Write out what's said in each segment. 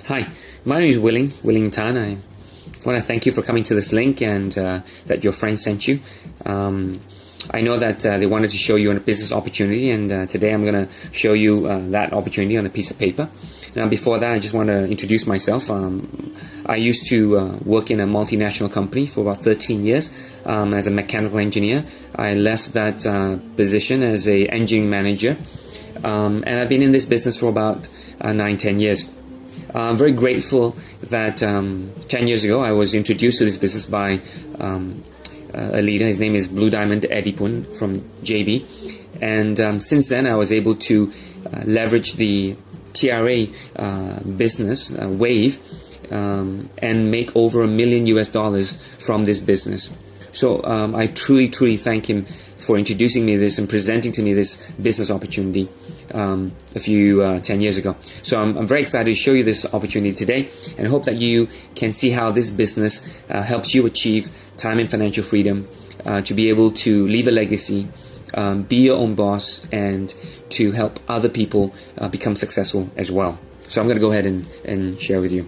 Hi, my name is Willing Tan. I want to thank you for coming to this link and that your friend sent you. I know that they wanted to show you a business opportunity, and today I'm going to show you that opportunity on a piece of paper. Now, before that, I just want to introduce myself. I used to work in a multinational company for about 13 years as a mechanical engineer. I left that position as an engineering manager, and I've been in this business for about 9-10 years. I'm very grateful that 10 years ago I was introduced to this business by a leader. His name is Blue Diamond Edipun from JB, and since then I was able to leverage the TRA business Wave and make over $1 million from this business. So I truly thank him for introducing me this and presenting to me this business opportunity 10 years ago. So I'm very excited to show you this opportunity today, and hope that you can see how this business helps you achieve time and financial freedom, to be able to leave a legacy, be your own boss, and to help other people become successful as well. So I'm going to go ahead and share with you.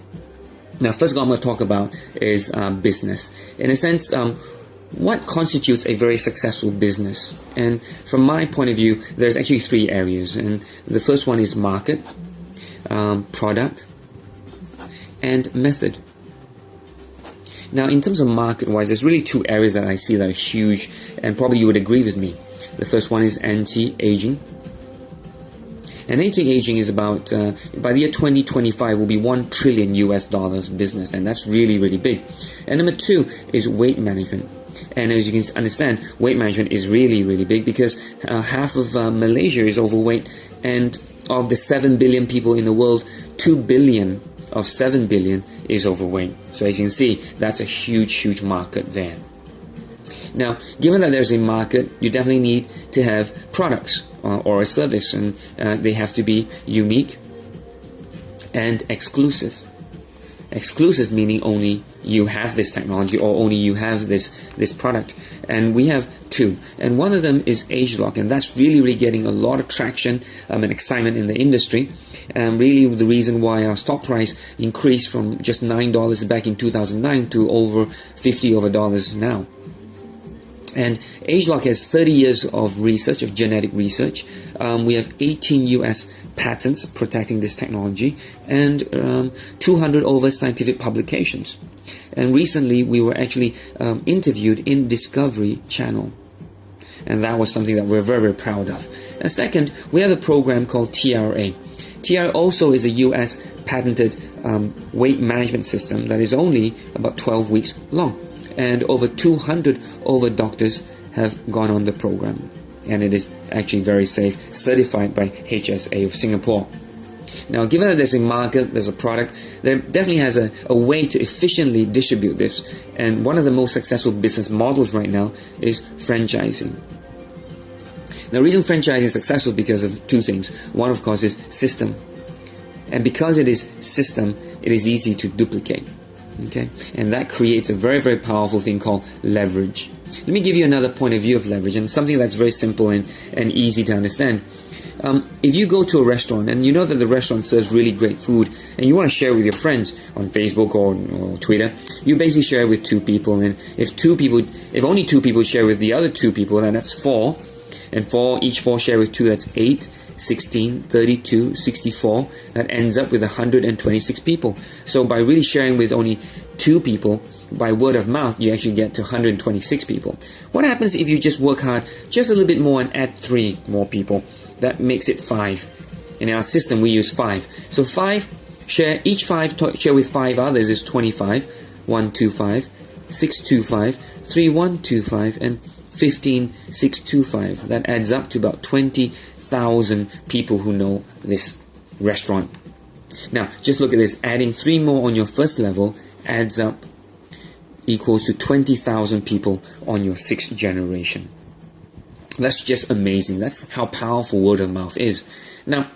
Now, first of all, I'm going to talk about is business. In a sense, what constitutes a very successful business? And from my point of view, there's actually three areas. And the first one is market, product, and method. Now, in terms of market-wise, there's really two areas that I see that are huge, and probably you would agree with me. The first one is anti-aging. And anti-aging is about, by the year 2025, will be $1 trillion business, and that's really big. And number two is weight management. And as you can understand, weight management is really big, because half of Malaysia is overweight, and of the 7 billion people in the world, 2 billion of 7 billion is overweight. So as you can see, that's a huge market there. Now, given that there's a market, you definitely need to have products or a service, and they have to be unique and exclusive. Exclusive meaning only you have this technology, or only you have this product. And we have two, and one of them is ageLOC, and that's really getting a lot of traction and excitement in the industry. And really the reason why our stock price increased from just $9 back in 2009 to over $50 now. And ageLOC has 30 years of research, of genetic research. We have 18 US patents protecting this technology, and 200 over scientific publications. And recently we were actually interviewed in Discovery Channel, and that was something that we're very proud of. And second, we have a program called TRA. TRA also is a US patented weight management system that is only about 12 weeks long, and over 200 over doctors have gone on the program, and it is actually very safe, certified by HSA of Singapore. Now, given that there's a market, there's a product, there definitely has a way to efficiently distribute this, and one of the most successful business models right now is franchising. Now, the reason franchising is successful is because of two things. One, of course, is system, and because it is system, it is easy to duplicate. Okay, and that creates a very powerful thing called leverage. Let me give you another point of view of leverage, and something that's very simple and easy to understand. If you go to a restaurant and you know that the restaurant serves really great food, and you want to share it with your friends on Facebook or Twitter, you basically share it with two people. And if only two people share with the other two people, then that's 4. And each 4 share with 2, that's 8, 16, 32, 64. That ends up with 126 people. So by really sharing with only 2 people, by word of mouth, you actually get to 126 people. What happens if you just work hard just a little bit more and add 3 more people? That makes it 5. In our system, we use 5. So 5, each 5 share with 5 others is 25. 125, 625, 3125, and 15625. That adds up to about 20,000 people who know this restaurant. Now, just look at this. Adding 3 more on your first level adds up equals to 20,000 people on your 6th generation. That's just amazing. That's how powerful word of mouth is. Now,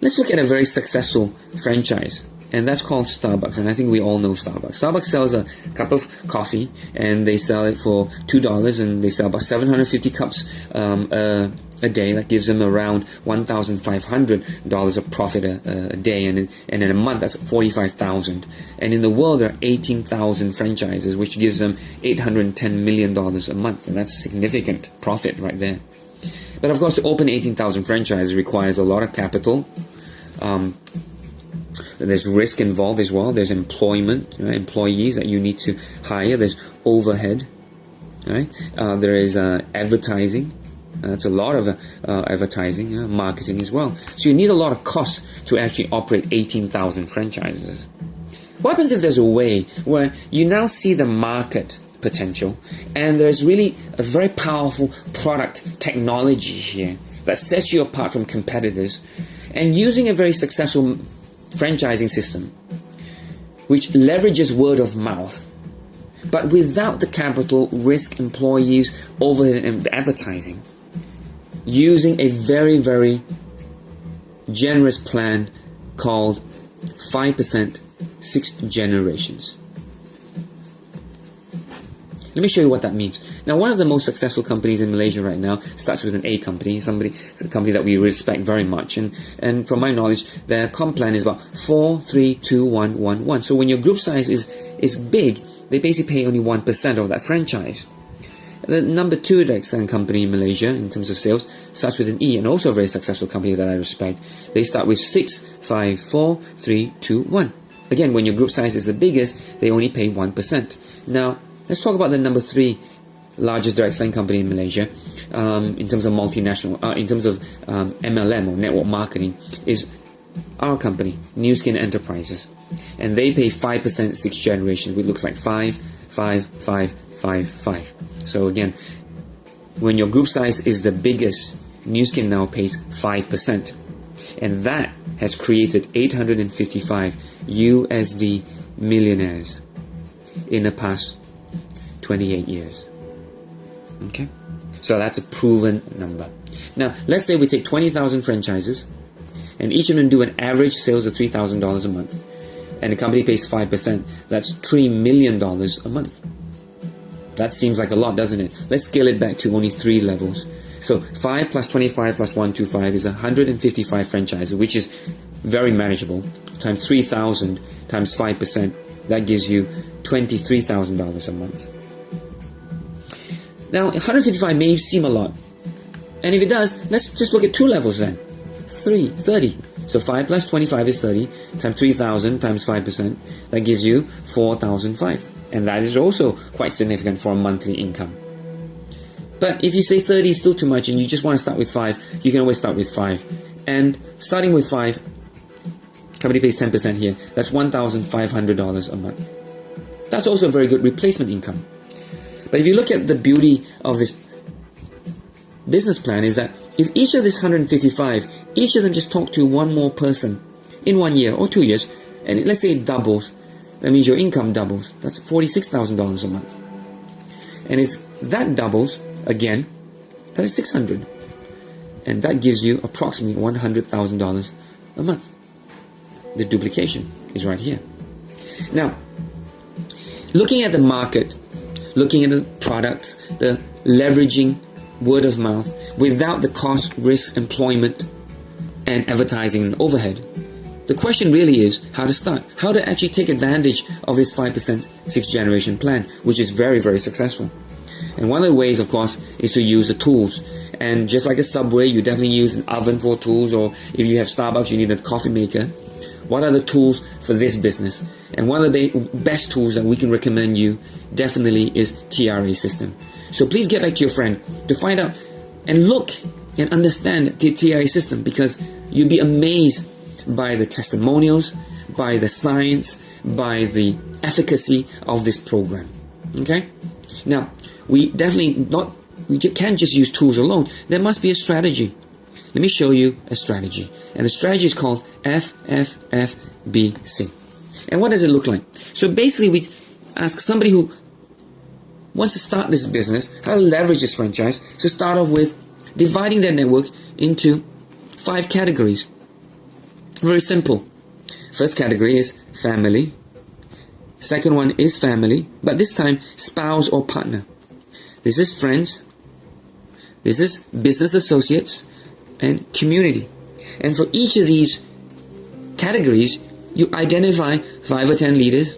let's look at a very successful franchise, and that's called Starbucks. And I think we all know Starbucks. Starbucks sells a cup of coffee, and they sell it for $2, and they sell about 750 cups a a day. That gives them around $1,500 of profit a day, and in a month that's $45,000. And in the world there are 18,000 franchises, which gives them $810 million a month, and that's significant profit right there. But of course, to open 18,000 franchises requires a lot of capital. There's risk involved as well. There's employment, right? Employees that you need to hire. There's overhead, right? There is advertising. That's a lot of advertising, marketing as well. So you need a lot of costs to actually operate 18,000 franchises. What happens if there's a way where you now see the market potential and there's really a very powerful product technology here that sets you apart from competitors, and using a very successful franchising system which leverages word of mouth, but without the capital, risk, employees, overhead, and advertising, using a very, very generous plan called 5%, 6 generations. Let me show you what that means. Now, one of the most successful companies in Malaysia right now starts with an A company, a company that we respect very much. And from my knowledge, their comp plan is about 4, 3, 2, 1, 1, 1. So when your group size is big, they basically pay only 1% of that franchise. The number 2 direct selling company in Malaysia in terms of sales starts with an E, and also a very successful company that I respect. They start with 6, 5, 4, 3, 2, 1. Again, when your group size is the biggest, they only pay 1%. Now, let's talk about the number 3 largest direct selling company in Malaysia in terms of multinational, in terms of MLM or network marketing, is our company, Nu Skin Enterprises. And they pay 5%, 6 generations, which looks like 5, 5, 5, 5, 5. So again, when your group size is the biggest, Nu Skin now pays 5%. And that has created 855 USD millionaires in the past 28 years. Okay? So that's a proven number. Now, let's say we take 20,000 franchises and each of them do an average sales of $3,000 a month, and the company pays 5%. That's $3 million a month. That seems like a lot, doesn't it? Let's scale it back to only 3 levels. So 5 plus 25 plus 125 is 155 franchises, which is very manageable. Times 3,000 times 5%, that gives you $23,000 a month. Now, 155 may seem a lot. And if it does, let's just look at 2 levels then. 30. So 5 plus 25 is 30, times 3,000 times 5%, that gives you 4,005. And that is also quite significant for a monthly income. But if you say 30 is still too much and you just want to start with 5, you can always start with 5. And starting with 5, company pays 10% here, that's $1,500 a month. That's also a very good replacement income. But if you look at the beauty of this business plan, is that if each of these 155, each of them just talk to one more person in 1 year or 2 years, and let's say it doubles, that means your income doubles. That's $46,000 a month. And if that doubles again, that is $600. And that gives you approximately $100,000 a month. The duplication is right here. Now, looking at the market, looking at the products, the leveraging word of mouth without the cost, risk, employment, and advertising and overhead, the question really is how to start, how to actually take advantage of this 5% 6 generation plan, which is very, very successful. And one of the ways, of course, is to use the tools. And just like a Subway, you definitely use an oven for tools, or if you have Starbucks, you need a coffee maker. What are the tools for this business? And one of the best tools that we can recommend you definitely is TRA system. So please get back to your friend to find out and look and understand the TRA system, because you'll be amazed by the testimonials, by the science, by the efficacy of this program. Okay? Now, we can't just use tools alone. There must be a strategy. Let me show you a strategy. And the strategy is called FFFBC. And what does it look like? So basically, we ask somebody who wants to start this business how to leverage this franchise. So start off with dividing their network into 5 categories. Very simple. First category is family. Second one is family, but this time spouse or partner. This is friends. This is business associates and community. And for each of these categories, you identify 5 or 10 leaders,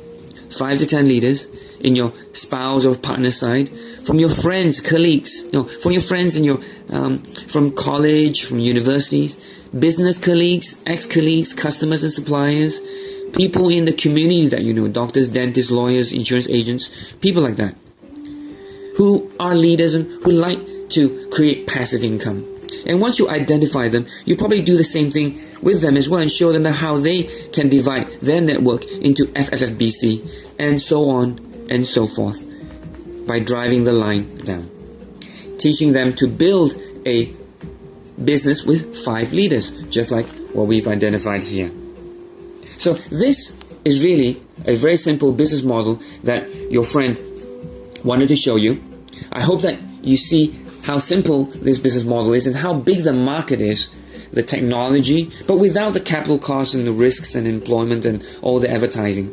5 to 10 leaders in your spouse or partner side, from your friends, colleagues, from your friends in your from college, from universities, business colleagues, ex-colleagues, customers and suppliers, people in the community that you know, doctors, dentists, lawyers, insurance agents, people like that, who are leaders and who like to create passive income. And once you identify them, you probably do the same thing with them as well and show them how they can divide their network into FFFBC and so on and so forth by driving the line down. Teaching them to build a business with 5 leaders, just like what we've identified here. So this is really a very simple business model that your friend wanted to show you. I hope that you see how simple this business model is and how big the market is, the technology, but without the capital costs and the risks and employment and all the advertising.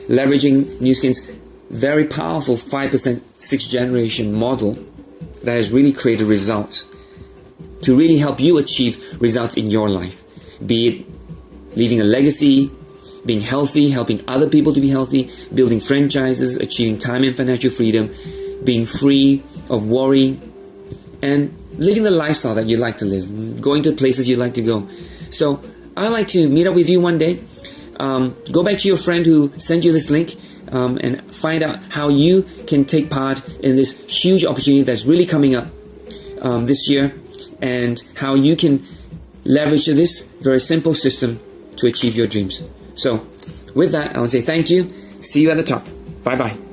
Leveraging Nu Skin's very powerful 5% 6th generation model that has really created results to really help you achieve results in your life. Be it leaving a legacy, being healthy, helping other people to be healthy, building franchises, achieving time and financial freedom, being free of worry, and living the lifestyle that you like to live, going to places you like to go. So I'd like to meet up with you one day. Go back to your friend who sent you this link and find out how you can take part in this huge opportunity that's really coming up this year, and how you can leverage this very simple system to achieve your dreams. So with that, I want to say thank you. See you at the top. Bye-bye.